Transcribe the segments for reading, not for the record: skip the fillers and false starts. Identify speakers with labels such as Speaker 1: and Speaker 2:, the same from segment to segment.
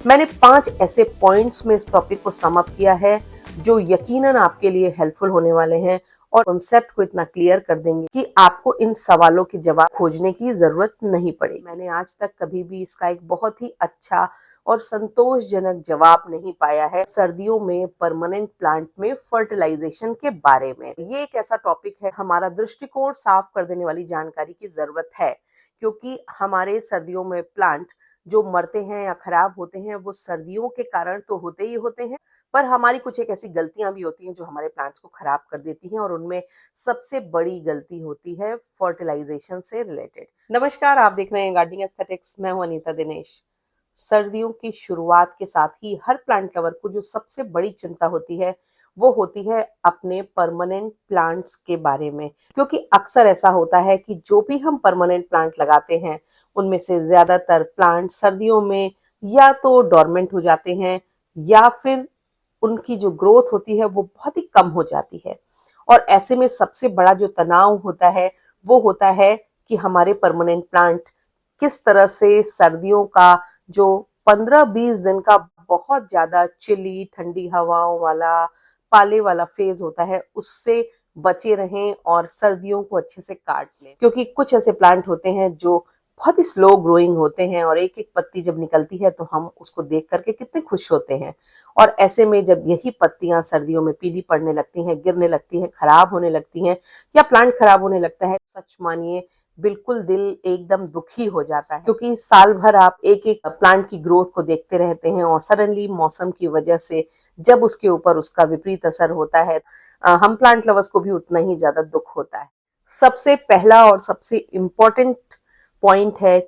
Speaker 1: मैंने 5 ऐसे पॉइंट्स में इस टॉपिक को सम अप किया है जो यकीनन आपके लिए हेल्पफुल होने वाले हैं और कॉन्सेप्ट को इतना क्लियर कर देंगे कि आपको इन सवालों के जवाब खोजने की जरूरत नहीं पड़ेगी। मैंने आज तक कभी भी इसका एक बहुत ही अच्छा और संतोषजनक जवाब नहीं पाया है सर्दियों में परमानेंट प्लांट में फर्टिलाइजेशन के बारे में। ये एक ऐसा टॉपिक है, हमारा दृष्टिकोण साफ कर देने वाली जानकारी की जरूरत है, क्योंकि हमारे सर्दियों में प्लांट जो मरते हैं या खराब होते हैं वो सर्दियों के कारण तो होते ही होते हैं, पर हमारी कुछ एक ऐसी गलतियां भी होती हैं जो हमारे प्लांट्स को खराब कर देती हैं, और उनमें सबसे बड़ी गलती होती है फर्टिलाइजेशन से रिलेटेड। नमस्कार, आप देख रहे हैं गार्डनिंग एस्थेटिक्स। मैं हूं अनीता दिनेश। सर्दियों की शुरुआत के साथ ही हर प्लांट लवर को जो सबसे बड़ी चिंता होती है वो होती है अपने परमानेंट प्लांट्स के बारे में, क्योंकि अक्सर ऐसा होता है कि जो भी हम परमानेंट प्लांट लगाते हैं उनमें से ज्यादातर प्लांट सर्दियों में या तो डोरमेंट हो जाते हैं या फिर उनकी जो ग्रोथ होती है वो बहुत ही कम हो जाती है। और ऐसे में सबसे बड़ा जो तनाव होता है वो होता है कि हमारे परमानेंट प्लांट किस तरह से सर्दियों का जो 15-20 दिन का बहुत ज्यादा चिली ठंडी हवाओं वाला पाले वाला फेज होता है उससे बचे रहें और सर्दियों को अच्छे से काट लें। क्योंकि कुछ ऐसे प्लांट होते हैं जो बहुत ही स्लो ग्रोइंग होते हैं और एक एक पत्ती जब निकलती है तो हम उसको देख करके कितने खुश होते हैं, और ऐसे में जब यही पत्तियां सर्दियों में पीली पड़ने लगती हैं, गिरने लगती हैं, खराब होने लगती हैं या प्लांट खराब होने लगता है, सच मानिए बिल्कुल दिल एकदम दुखी हो जाता है, क्योंकि साल भर आप एक एक प्लांट की ग्रोथ को देखते रहते हैं और सडनली मौसम की वजह से जब उसके ऊपर उसका विपरीत असर होता है, हम प्लांट लवर्स को भी उतना ही ज्यादा दुख होता है। सबसे पहला और सबसे इम्पोर्टेंट पॉइंट है,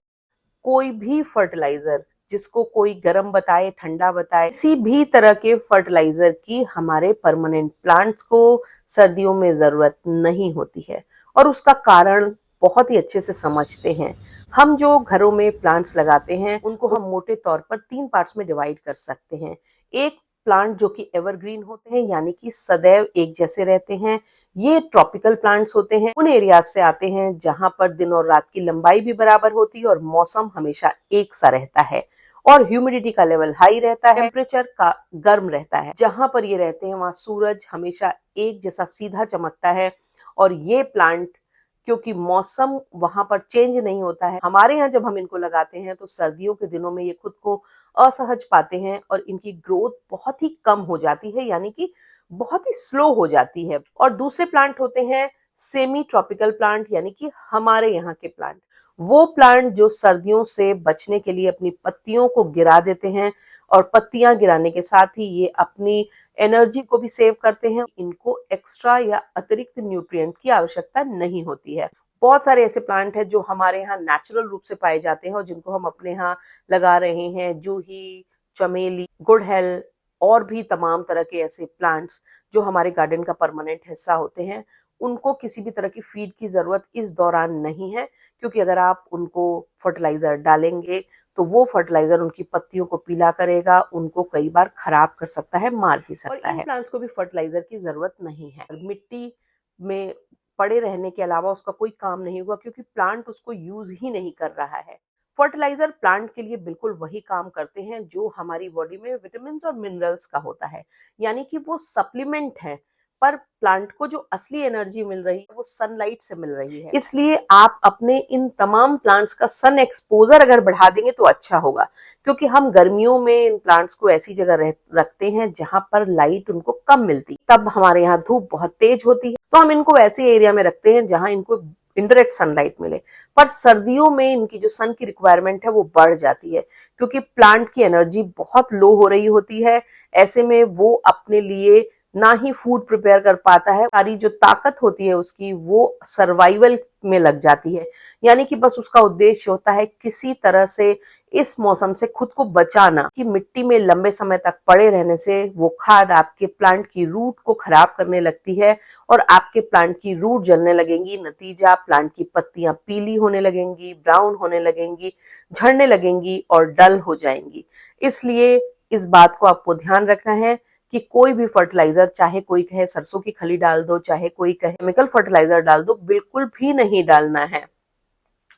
Speaker 1: कोई भी फर्टिलाइजर, जिसको कोई गर्म बताए ठंडा बताए, किसी भी तरह के फर्टिलाइजर की हमारे परमानेंट प्लांट्स को सर्दियों में जरूरत नहीं होती है। और उसका कारण बहुत ही अच्छे से समझते हैं। हम जो घरों में प्लांट्स लगाते हैं उनको हम मोटे तौर पर 3 पार्ट्स में डिवाइड कर सकते हैं। एक प्लांट जो कि एवरग्रीन होते हैं, यानी कि सदैव एक जैसे रहते हैं, ये ट्रॉपिकल प्लांट्स होते हैं, उन एरिया से आते हैं जहां पर दिन और रात की लंबाई भी बराबर होती है और मौसम हमेशा एक सा रहता है और ह्यूमिडिटी का लेवल हाई रहता है, टेम्परेचर का गर्म रहता है। जहां पर ये रहते हैं वहां सूरज हमेशा एक जैसा सीधा चमकता है, और ये प्लांट क्योंकि मौसम वहां पर चेंज नहीं होता है, हमारे यहाँ जब हम इनको लगाते हैं तो सर्दियों के दिनों में ये खुद को असहज पाते हैं और इनकी ग्रोथ बहुत ही कम हो जाती है, यानी कि बहुत ही स्लो हो जाती है। और दूसरे प्लांट होते हैं सेमी ट्रॉपिकल प्लांट, यानी कि हमारे यहाँ के प्लांट, वो प्लांट जो सर्दियों से बचने के लिए अपनी पत्तियों को गिरा देते हैं, और पत्तियां गिराने के साथ ही ये अपनी एनर्जी को भी सेव करते हैं। इनको एक्स्ट्रा या अतिरिक्त न्यूट्रिएंट की आवश्यकता नहीं होती है। बहुत सारे ऐसे प्लांट हैं जो हमारे यहाँ नेचुरल रूप से पाए जाते हैं और जिनको हम अपने यहाँ लगा रहे हैं, जूही, चमेली, गुड़हल और भी तमाम तरह के ऐसे प्लांट्स जो हमारे गार्डन का परमानेंट हिस्सा होते हैं। उनको किसी भी तरह की फीड की जरूरत इस दौरान नहीं है, क्योंकि अगर आप उनको फर्टिलाइजर डालेंगे तो वो फर्टिलाइजर उनकी पत्तियों को पीला करेगा, उनको कई बार खराब कर सकता है, मार भी सकता है। और इन प्लांट्स को भी फर्टिलाइजर की जरूरत नहीं है। मिट्टी में पड़े रहने के अलावा उसका कोई काम नहीं हुआ, क्योंकि प्लांट उसको यूज ही नहीं कर रहा है। फर्टिलाइजर प्लांट के लिए बिल्कुल वही काम करते हैं जो हमारी बॉडी में विटामिन और मिनरल्स का होता है, यानी कि वो सप्लीमेंट है, पर प्लांट को जो असली एनर्जी मिल रही है वो सनलाइट से मिल रही है। इसलिए आप अपने इन तमाम प्लांट्स का सन एक्सपोजर अगर बढ़ा देंगे तो अच्छा होगा, क्योंकि हम गर्मियों में इन प्लांट्स को ऐसी जगह रखते हैं जहां पर लाइट उनको कम मिलती, तब हमारे यहाँ धूप बहुत तेज होती है, तो हम इनको ऐसे एरिया में रखते हैं जहां इनको इनडायरेक्ट सनलाइट मिले। पर सर्दियों में इनकी जो सन की रिक्वायरमेंट है वो बढ़ जाती है, क्योंकि प्लांट की एनर्जी बहुत लो हो रही होती है। ऐसे में वो अपने लिए ना ही फूड प्रिपेयर कर पाता है, सारी जो ताकत होती है उसकी वो सर्वाइवल में लग जाती है, यानी कि बस उसका उद्देश्य होता है किसी तरह से इस मौसम से खुद को बचाना, कि मिट्टी में लंबे समय तक पड़े रहने से वो खाद आपके प्लांट की रूट को खराब करने लगती है और आपके प्लांट की रूट जलने लगेंगी। नतीजा, प्लांट की पत्तियां पीली होने लगेंगी, ब्राउन होने लगेंगी, झड़ने लगेंगी और डल हो जाएंगी। इसलिए इस बात को आपको ध्यान रखना है कि कोई भी फर्टिलाइजर, चाहे कोई कहे सरसों की खली डाल दो, चाहे कोई कहे केमिकल फर्टिलाइजर डाल दो, बिल्कुल भी नहीं डालना है।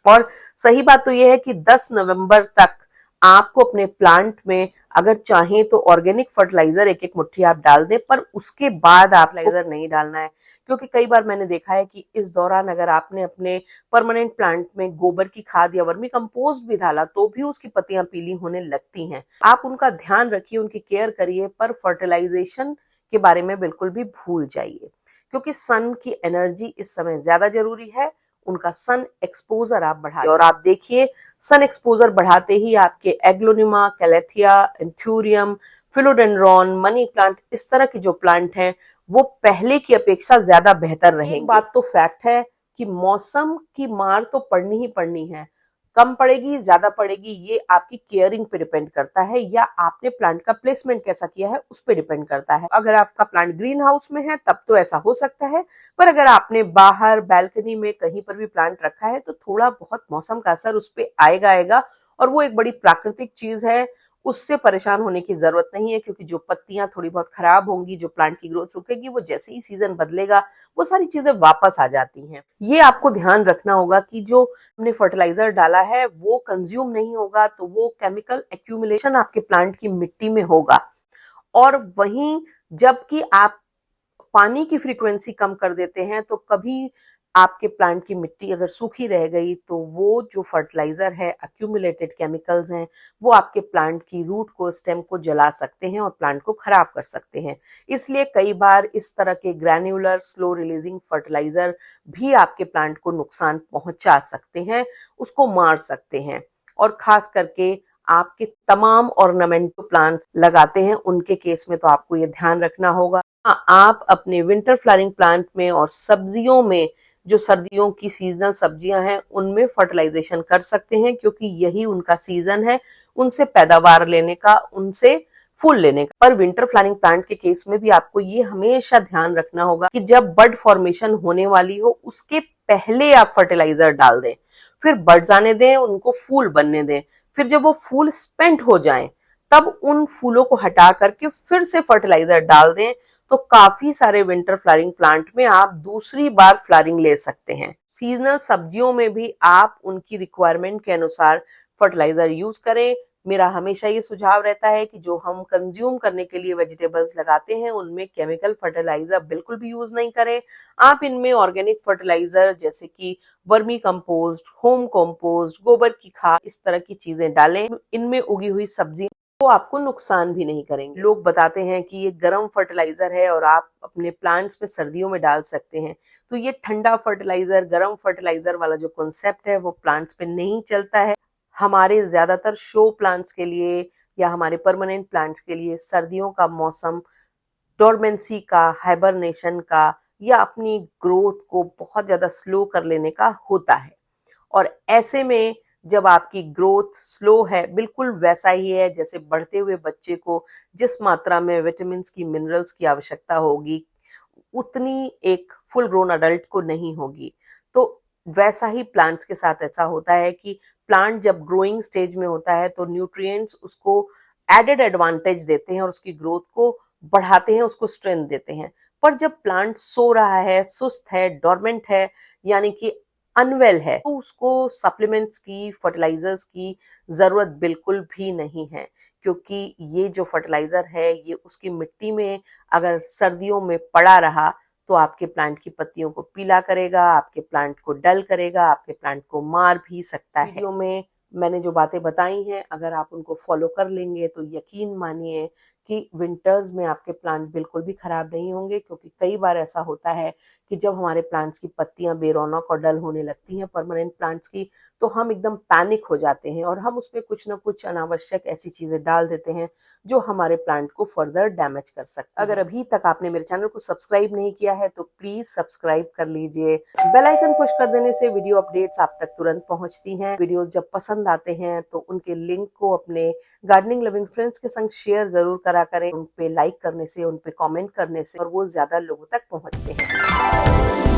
Speaker 1: और सही बात तो यह है कि 10 नवंबर तक आपको अपने प्लांट में अगर चाहें तो ऑर्गेनिक फर्टिलाइजर एक एक मुट्ठी आप डाल दें, पर उसके बाद आप फर्टिलाइजर नहीं डालना है। क्योंकि कई बार मैंने देखा है कि इस दौरान अगर आपने अपने परमानेंट प्लांट में गोबर की खाद या वर्मी कंपोस्ट भी डाला तो भी उसकी पत्तियां पीली होने लगती हैं। आप उनका ध्यान रखिए, उनकी केयर करिए, पर फर्टिलाइजेशन के बारे में बिल्कुल भी भूल जाइए, क्योंकि सन की एनर्जी इस समय ज्यादा जरूरी है। उनका सन एक्सपोजर आप बढ़ाइए, और आप देखिए सन एक्सपोजर बढ़ाते ही आपके aglaonema, calathea, anthurium, philodendron, money plant, इस तरह के जो प्लांट हैं वो पहले की अपेक्षा ज्यादा बेहतर रहेंगे। एक बात तो फैक्ट है कि मौसम की मार तो पड़नी ही पड़नी है, कम पड़ेगी ज्यादा पड़ेगी ये आपकी केयरिंग पे डिपेंड करता है, या आपने प्लांट का प्लेसमेंट कैसा किया है उस पे डिपेंड करता है। अगर आपका प्लांट ग्रीन हाउस में है तब तो ऐसा हो सकता है, पर अगर आपने बाहर बैल्कनी में कहीं पर भी प्लांट रखा है तो थोड़ा बहुत मौसम का असर उस पर आएगा, और वो एक बड़ी प्राकृतिक चीज है, उससे परेशान होने की जरूरत नहीं है। क्योंकि जो पत्तियां थोड़ी बहुत खराब होंगी, जो प्लांट की ग्रोथ रुकेगी, वो जैसे ही सीजन बदलेगा वो सारी चीजें वापस आ जाती हैं। ये आपको ध्यान रखना होगा कि जो हमने फर्टिलाइजर डाला है वो कंज्यूम नहीं होगा तो वो केमिकल एक्यूमुलेशन आपके प्लांट की मिट्टी में होगा। और वहीं जबकि आप पानी की फ्रीक्वेंसी कम कर देते हैं तो कभी आपके प्लांट की मिट्टी अगर सूखी रह गई तो वो जो फर्टिलाइजर है, अक्यूमुलेटेड केमिकल्स हैं, वो आपके प्लांट की रूट को, स्टेम को जला सकते हैं और प्लांट को खराब कर सकते हैं। इसलिए कई बार इस तरह के ग्रैन्युलर स्लो रिलीजिंग फर्टिलाइजर भी आपके प्लांट को नुकसान पहुंचा सकते हैं, उसको मार सकते हैं। और खास करके आपके तमाम ऑर्नामेंटल प्लांट्स लगाते हैं उनके केस में तो आपको ये ध्यान रखना होगा। आप अपने विंटर फ्लावरिंग प्लांट में और सब्जियों में, जो सर्दियों की सीजनल सब्जियां हैं उनमें फर्टिलाइजेशन कर सकते हैं, क्योंकि यही उनका सीजन है उनसे पैदावार लेने का, उनसे फूल लेने का। पर विंटर फ्लावरिंग प्लांट के केस में भी आपको ये हमेशा ध्यान रखना होगा कि जब बड फॉर्मेशन होने वाली हो उसके पहले आप फर्टिलाइजर डाल दें, फिर बड्स आने दें, उनको फूल बनने दें, फिर जब वो फूल स्पेंट हो जाएं तब उन फूलों को हटा करके फिर से फर्टिलाइजर डाल दें, तो काफी सारे विंटर फ्लावरिंग प्लांट में आप दूसरी बार फ्लावरिंग ले सकते हैं। सीजनल सब्जियों में भी आप उनकी रिक्वायरमेंट के अनुसार फर्टिलाइजर यूज करें। मेरा हमेशा ये सुझाव रहता है कि जो हम कंज्यूम करने के लिए वेजिटेबल्स लगाते हैं उनमें केमिकल फर्टिलाइजर बिल्कुल भी यूज नहीं करें। आप इनमें ऑर्गेनिक फर्टिलाइजर जैसे कि वर्मी कंपोस्ट, होम कंपोस्ट, गोबर की खाद, इस तरह की चीजें डालें। इनमें उगी हुई सब्जी वो आपको नुकसान भी नहीं करेंगे। लोग बताते हैं कि ये गर्म फर्टिलाइजर है और आप अपने प्लांट्स में सर्दियों में डाल सकते हैं, तो ये ठंडा फर्टिलाइजर, गर्म फर्टिलाइजर वाला जो कॉन्सेप्ट है वो प्लांट्स पे नहीं चलता है। हमारे ज्यादातर शो प्लांट्स के लिए या हमारे परमानेंट प्लांट्स के लिए सर्दियों का मौसम डोरमेंसी का, हाइबरनेशन का, या अपनी ग्रोथ को बहुत ज्यादा स्लो कर लेने का होता है। और ऐसे में जब आपकी ग्रोथ स्लो है, बिल्कुल वैसा ही है जैसे बढ़ते हुए बच्चे को जिस मात्रा में विटामिन की, मिनरल्स की आवश्यकता होगी उतनी एक फुल ग्रोन अडल्ट को नहीं होगी। तो वैसा ही प्लांट्स के साथ ऐसा होता है कि प्लांट जब ग्रोइंग स्टेज में होता है तो न्यूट्रिएंट्स उसको एडेड एडवांटेज देते हैं और उसकी ग्रोथ को बढ़ाते हैं, उसको स्ट्रेंथ देते हैं। पर जब प्लांट सो रहा है, सुस्त है, डोरमेंट है, यानी कि अनवेल है, तो उसको सप्लीमेंट्स की, फर्टिलाइजर्स की जरूरत बिल्कुल भी नहीं है। क्योंकि ये जो फर्टिलाइजर है ये उसकी मिट्टी में अगर सर्दियों में पड़ा रहा तो आपके प्लांट की पत्तियों को पीला करेगा, आपके प्लांट को डल करेगा, आपके प्लांट को मार भी सकता है। वीडियो में मैंने जो बातें बताई हैं अगर आप उनको फॉलो कर लेंगे तो यकीन मानिए कि विंटर्स में आपके प्लांट बिल्कुल भी खराब नहीं होंगे। क्योंकि कई बार ऐसा होता है कि जब हमारे प्लांट्स की पत्तियां बेरौनक और डल होने लगती हैं परमानेंट प्लांट्स की, तो हम एकदम पैनिक हो जाते हैं और हम उसमें कुछ ना कुछ अनावश्यक ऐसी चीजें डाल देते हैं जो हमारे प्लांट को फर्दर डैमेज कर सकते हैं। अगर अभी तक आपने मेरे चैनल को सब्सक्राइब नहीं किया है तो प्लीज सब्सक्राइब कर लीजिए। बेल आइकन पुश कर देने से वीडियो अपडेट्स आप तक तुरंत पहुंचती हैं। वीडियोस जब पसंद आते हैं तो उनके लिंक को अपने गार्डनिंग लिविंग फ्रेंड्स के संग शेयर जरूर करा करें। उन पे लाइक करने से, उन पे कमेंट करने से और वो ज्यादा लोगों तक पहुंचते हैं।